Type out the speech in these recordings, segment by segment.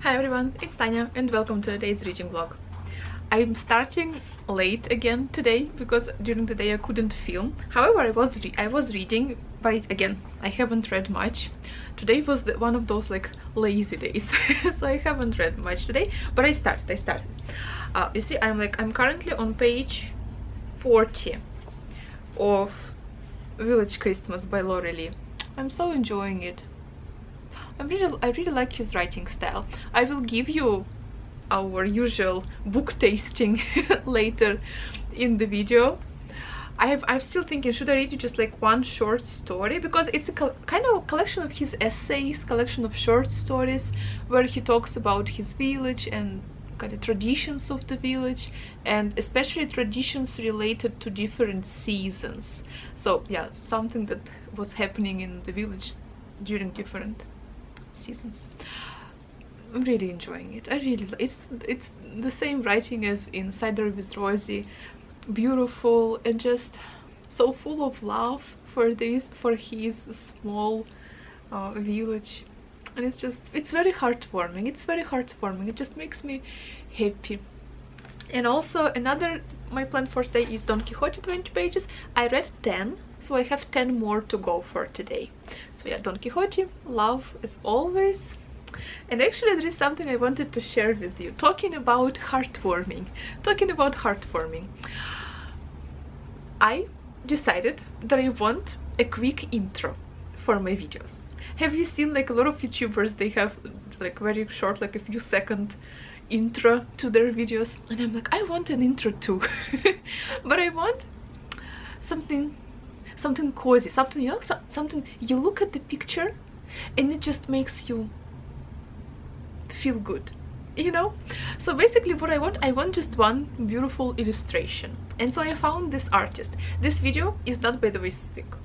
Hi everyone, it's Tanya and welcome to today's reading vlog. I'm starting late again today because during the day I couldn't film. However, I was reading, but again, I haven't read much. Today was one of those like lazy days, so I haven't read much today. But I started. You see, I'm currently on page 40 of Village Christmas by Laury. I'm so enjoying it. I really like his writing style. I will give you our usual book tasting later in the video. I'm still thinking, should I read you just like one short story, because it's a kind of a collection of his essays, collection of short stories where he talks about his village and kind of traditions of the village, and especially traditions related to different seasons. So yeah, something that was happening in the village during different seasons. I'm really enjoying it. It's the same writing as in Cider with Rosie, beautiful and just so full of love for his small village, and it's very heartwarming. It just makes me happy. And also my plan for today is Don Quixote, 20 pages. I read 10, so I have 10 more to go for today. So yeah, Don Quixote, love as always. And actually there is something I wanted to share with you, talking about heartwarming. I decided that I want a quick intro for my videos. Have you seen like a lot of YouTubers, they have like very short, like a few second intro to their videos, and I'm like, I want an intro too. But I want something cozy, something, you know, something you look at the picture and it just makes you feel good, you know. So basically what I want just one beautiful illustration, and so I found this artist. This video is not, by the way, sick.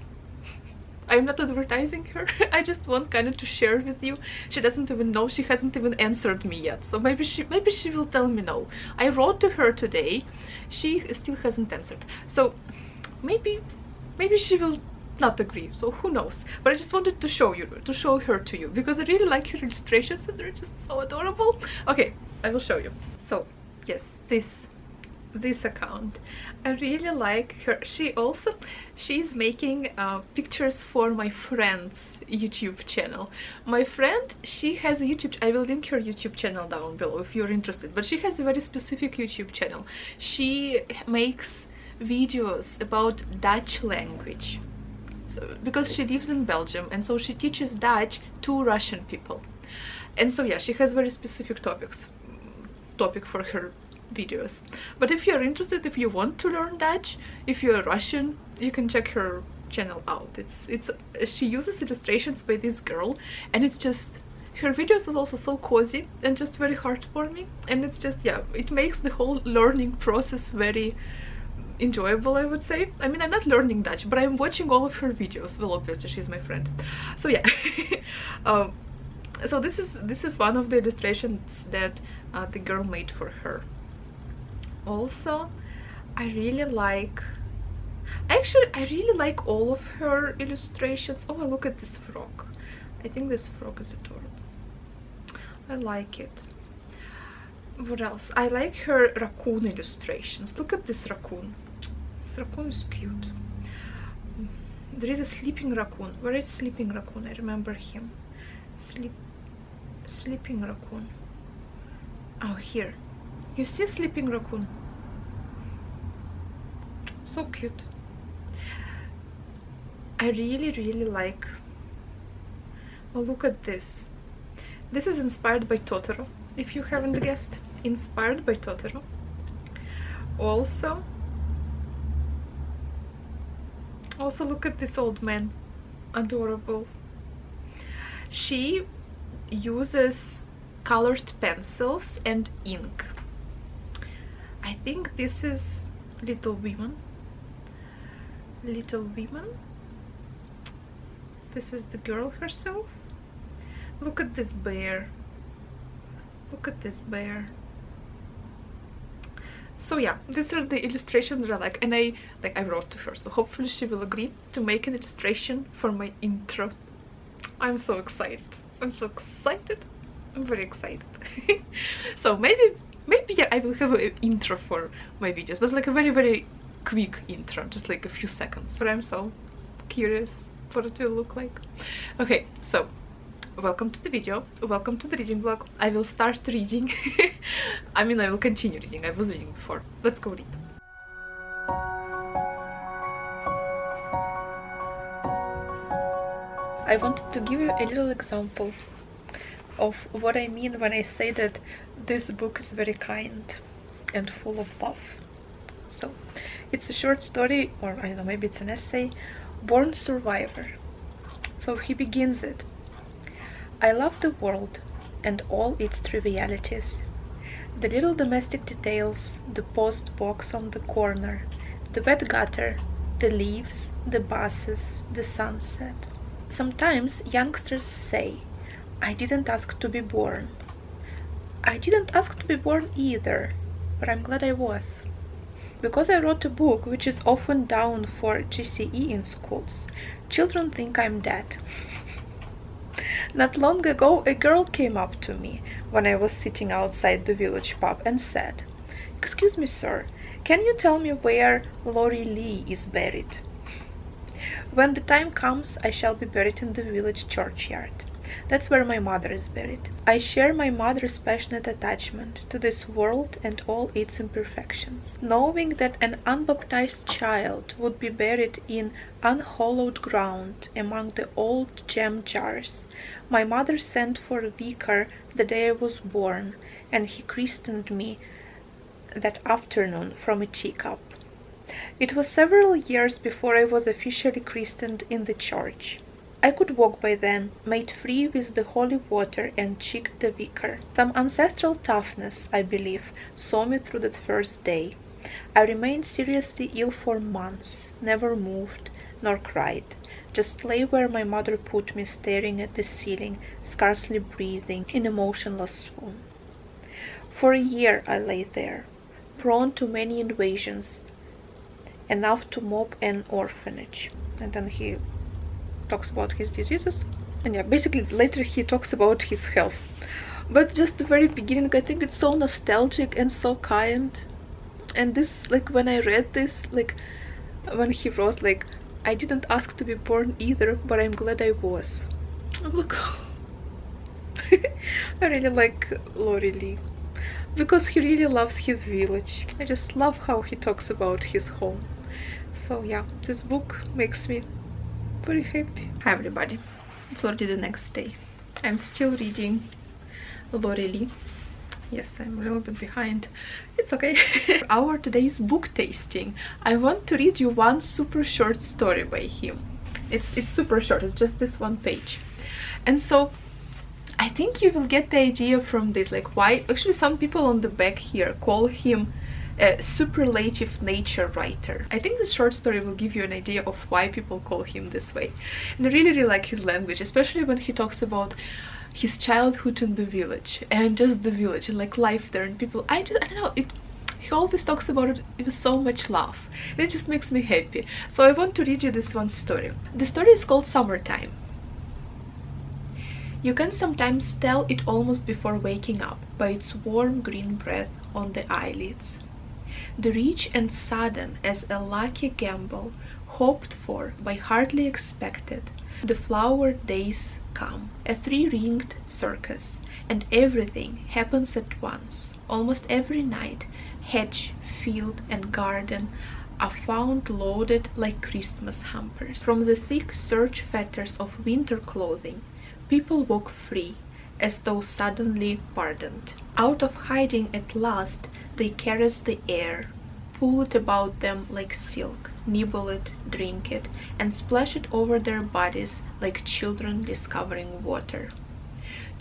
I'm not advertising her. I just want kind of to share with you. She doesn't even know, she hasn't even answered me yet, so maybe she will tell me no. I wrote to her today, she still hasn't answered, so maybe she will not agree, so who knows. But I just wanted to show her to you because I really like her illustrations and they're just so adorable. Okay, I will show you. So yes, this account, I really like her. She's making pictures for my friend's YouTube channel. My friend, she has a YouTube, I will link her YouTube channel down below if you're interested, but she has a very specific YouTube channel. She makes videos about Dutch language, so, because she lives in Belgium, and so she teaches Dutch to Russian people. And so yeah, she has very specific topic for her videos. But if you're interested, if you want to learn Dutch, if you're Russian, you can check her channel out. She uses illustrations by this girl, and it's just, her videos is also so cozy and just very heartwarming, and it's just, yeah, it makes the whole learning process very enjoyable, I would say. I mean, I'm not learning Dutch, but I'm watching all of her videos. Well, obviously she's my friend, so yeah. So this is one of the illustrations that the girl made for her. Also, I really like all of her illustrations. Oh, look at this frog. I think this frog is adorable. I like it. What else? I like her raccoon illustrations. Look at this raccoon. This raccoon is cute. There is a sleeping raccoon. Where is sleeping raccoon? I remember him. Sleeping raccoon. Oh, here. You see a sleeping raccoon? So cute. I really like. Oh, look at this. This is inspired by Totoro, if you haven't guessed. Inspired by Totoro. Also look at this old man. Adorable. She uses colored pencils and ink. I think this is Little Women. This is the girl herself. Look at this bear. So yeah, these are the illustrations that I like, and I wrote to her, so hopefully she will agree to make an illustration for my intro. I'm so excited. I'm very excited. So maybe yeah, I will have an intro for my videos, but like a very quick intro, just like a few seconds. But I'm so curious what it will look like. Okay, so welcome to the video, welcome to the reading vlog. I will start reading. I mean, I will continue reading. I was reading before. Let's go read. I wanted to give you a little example of what I mean when I say that this book is very kind and full of love. So it's a short story, or I don't know, maybe it's an essay, Born Survivor. So he begins it. I love the world and all its trivialities. The little domestic details, the post box on the corner, the wet gutter, the leaves, the buses, the sunset. Sometimes youngsters say, I didn't ask to be born. I didn't ask to be born either, but I'm glad I was. Because I wrote a book which is often down for GCE in schools, children think I'm dead. Not long ago, a girl came up to me when I was sitting outside the village pub and said, Excuse me, sir, can you tell me where Laury Lee is buried? When the time comes, I shall be buried in the village churchyard. That's where my mother is buried. I share my mother's passionate attachment to this world and all its imperfections. Knowing that an unbaptized child would be buried in unhallowed ground among the old jam jars, my mother sent for a vicar the day I was born, and he christened me that afternoon from a teacup. It was several years before I was officially christened in the church. I could walk by then, made free with the holy water, and cheeked the vicar. Some ancestral toughness, I believe, saw me through that first day. I remained seriously ill for months, never moved, nor cried, just lay where my mother put me, staring at the ceiling, scarcely breathing, in a motionless swoon. For a year I lay there, prone to many invasions, enough to mob an orphanage. And then he talks about his diseases, and yeah, basically later he talks about his health. But just the very beginning, I think it's so nostalgic and so kind. And this, like, when I read this, like when he wrote, like, I didn't ask to be born either, but I'm glad I was. I'm like, I really like Laury Lee because he really loves his village. I just love how he talks about his home. So yeah, this book makes me very happy. Hi everybody, it's already the next day. I'm still reading Laury Lee. Yes, I'm a little bit behind. It's okay. Our today's book tasting, I want to read you one super short story by him. It's super short, it's just this one page. And so I think you will get the idea from this, like why actually some people on the back here call him a superlative nature writer. I think this short story will give you an idea of why people call him this way. And I really like his language, especially when he talks about his childhood in the village and just the village and like life there and people. I don't know, he always talks about it with so much love. It just makes me happy. So I want to read you this one story. The story is called Summertime. You can sometimes tell it almost before waking up by its warm green breath on the eyelids. The rich and sudden as a lucky gamble, hoped for but hardly expected, the flowered days come, a three-ringed circus, and everything happens at once. Almost every night, hedge, field, and garden are found loaded like Christmas hampers. From the thick serge fetters of winter clothing, people walk free, as though suddenly pardoned. Out of hiding at last, they caress the air, pull it about them like silk, nibble it, drink it, and splash it over their bodies like children discovering water.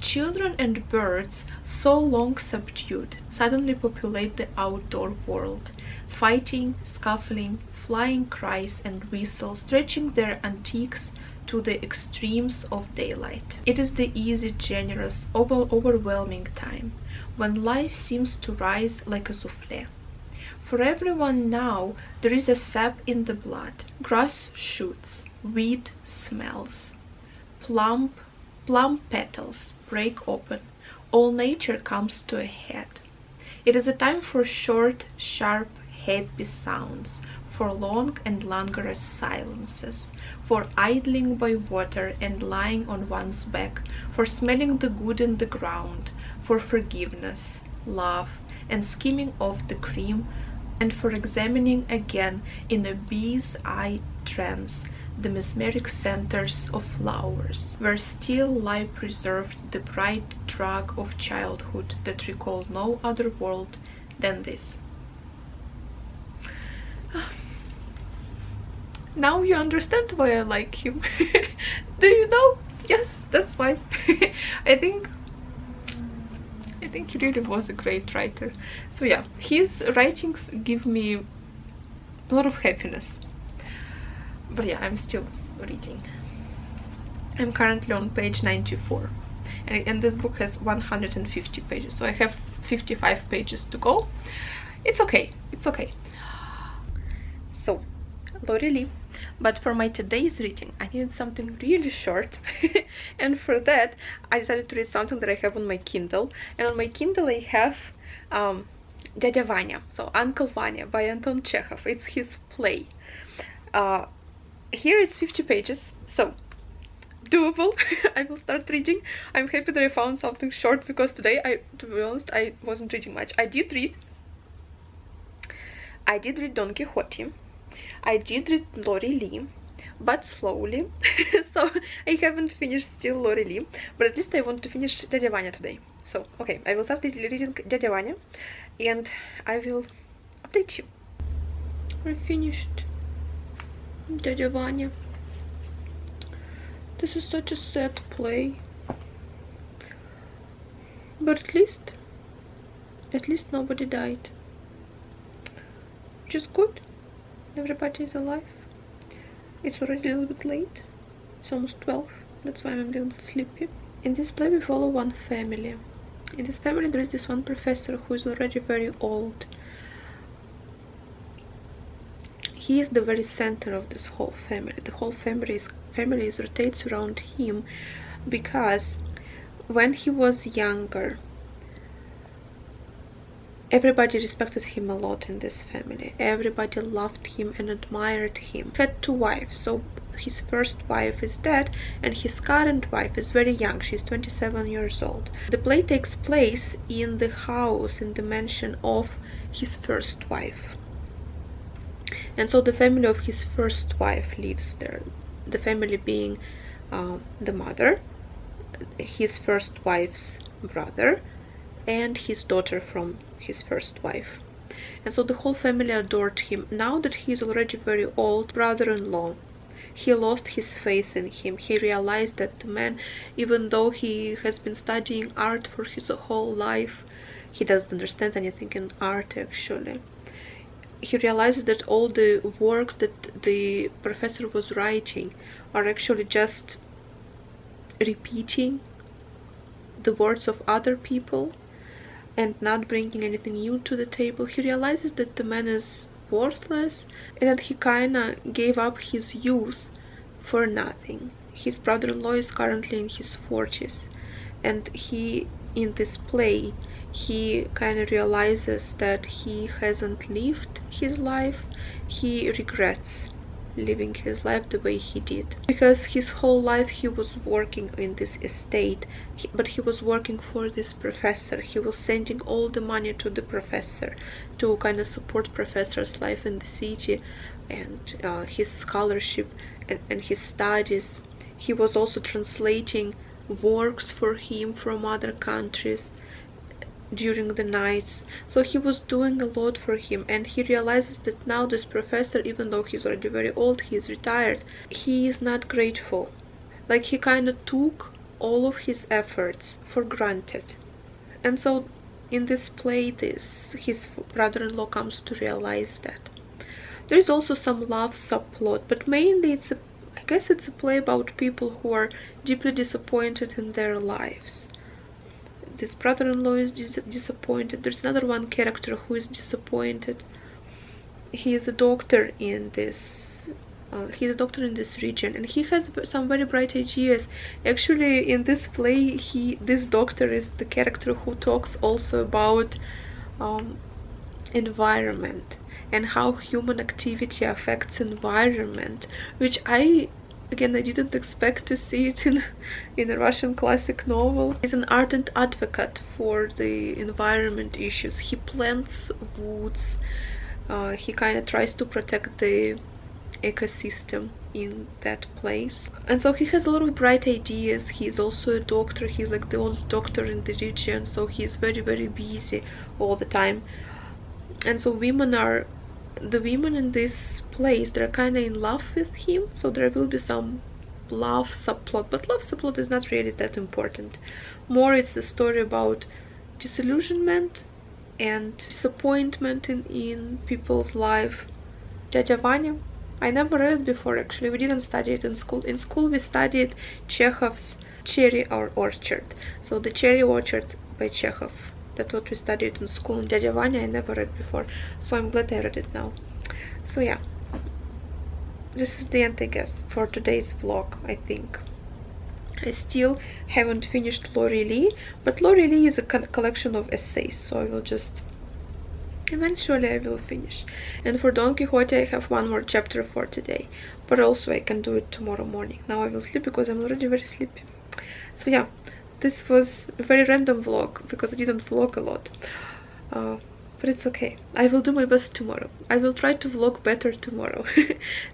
Children and birds, so long subdued, suddenly populate the outdoor world, fighting, scuffling, flying cries and whistles, stretching their antiques to the extremes of daylight. It is the easy, generous, overwhelming time, when life seems to rise like a souffle. For everyone now there is a sap in the blood. Grass shoots, wheat smells. Plum petals break open, all nature comes to a head. It is a time for short, sharp, happy sounds, for long and languorous silences, for idling by water and lying on one's back, for smelling the good in the ground, for forgiveness, love, and skimming off the cream, and for examining again in a bee's eye trance the mesmeric centers of flowers, where still lie preserved the bright drug of childhood that recalled no other world than this. Now you understand why I like him. Do you know? Yes, that's why. I think he really was a great writer. So yeah, his writings give me a lot of happiness. But yeah, I'm still reading. I'm currently on page 94, and this book has 150 pages, so I have 55 pages to go. It's okay, it's okay. So, Laury Lee. But for my today's reading, I needed something really short. And for that, I decided to read something that I have on my Kindle. And on my Kindle I have Dядя Vanya, so Uncle Vanya by Anton Chekhov. It's his play. Here it's 50 pages, so doable. I will start reading. I'm happy that I found something short, because today, to be honest, I wasn't reading much. I did read Don Quixote. I did read Laury Lee, but slowly. So I haven't finished still Laury Lee, but at least I want to finish Dядя Vanya today. So okay, I will start reading Dядя Vanya, and I will update you. I finished Dядя Vanya. This is such a sad play, but at least nobody died, which is good. Everybody is alive. It's already a little bit late. It's almost 12. That's why I'm a little bit sleepy. In this play we follow one family. In this family there is this one professor who is already very old. He is the very center of this whole family. The whole family rotates around him, because when he was younger, everybody respected him a lot in this family. Everybody loved him and admired him. He had two wives, so his first wife is dead, and his current wife is very young. She's 27 years old. The play takes place in the house, in the mansion of his first wife. And so the family of his first wife lives there. The family being the mother, his first wife's brother, and his daughter from his first wife. And so the whole family adored him. Now that he is already very old, brother-in-law, he lost his faith in him. He realized that the man, even though he has been studying art for his whole life, he doesn't understand anything in art actually. He realizes that all the works that the professor was writing are actually just repeating the words of other people and not bringing anything new to the table. He realizes that the man is worthless, and that he kinda gave up his youth for nothing. His brother-in-law is currently in his 40s, and he, in this play, he kinda realizes that he hasn't lived his life. He regrets living his life the way he did, because his whole life he was working in this estate, but he was working for this professor. He was sending all the money to the professor to kind of support professor's life in the city, and his scholarship and his studies. He was also translating works for him from other countries during the nights. So he was doing a lot for him, and he realizes that now this professor, even though he's already very old, he is retired, he is not grateful. Like, he kind of took all of his efforts for granted. And so in this play, his brother-in-law comes to realize that. There is also some love subplot, but mainly I guess it's a play about people who are deeply disappointed in their lives. This brother-in-law is disappointed. There's another one character who is disappointed. He is a doctor in this he's a doctor in this region, and he has some very bright ideas. Actually, in this play, this doctor is the character who talks also about environment and how human activity affects environment, which I didn't expect to see it in a Russian classic novel. He's an ardent advocate for the environment issues. He plants woods. He kind of tries to protect the ecosystem in that place, and so he has a lot of bright ideas. He's also a doctor. He's like the only doctor in the region, so he's very, very busy all the time. And so the women in this place, they're kind of in love with him, so there will be some love subplot, but love subplot is not really that important. More it's a story about disillusionment and disappointment in people's life. Dядя Vanya, I never read it before actually. We didn't study it in school. In school we studied Chekhov's Cherry Orchard. So the Cherry Orchard by Chekhov. That's what we studied in school. And Dядя Vanya I never read before. So I'm glad I read it now. So yeah. This is the end, I guess, for today's vlog, I think. I still haven't finished Laury Lee, but Laury Lee is a collection of essays, so I will just... eventually I will finish. And for Don Quixote I have one more chapter for today, but also I can do it tomorrow morning. Now I will sleep because I'm already very sleepy. So yeah, this was a very random vlog because I didn't vlog a lot, but it's okay. I will do my best tomorrow. I will try to vlog better tomorrow.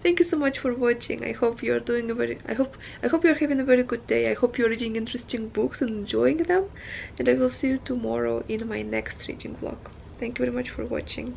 Thank you so much for watching. I hope you are doing I hope you are having a very good day. I hope you're reading interesting books and enjoying them, and I will see you tomorrow in my next reading vlog. Thank you very much for watching.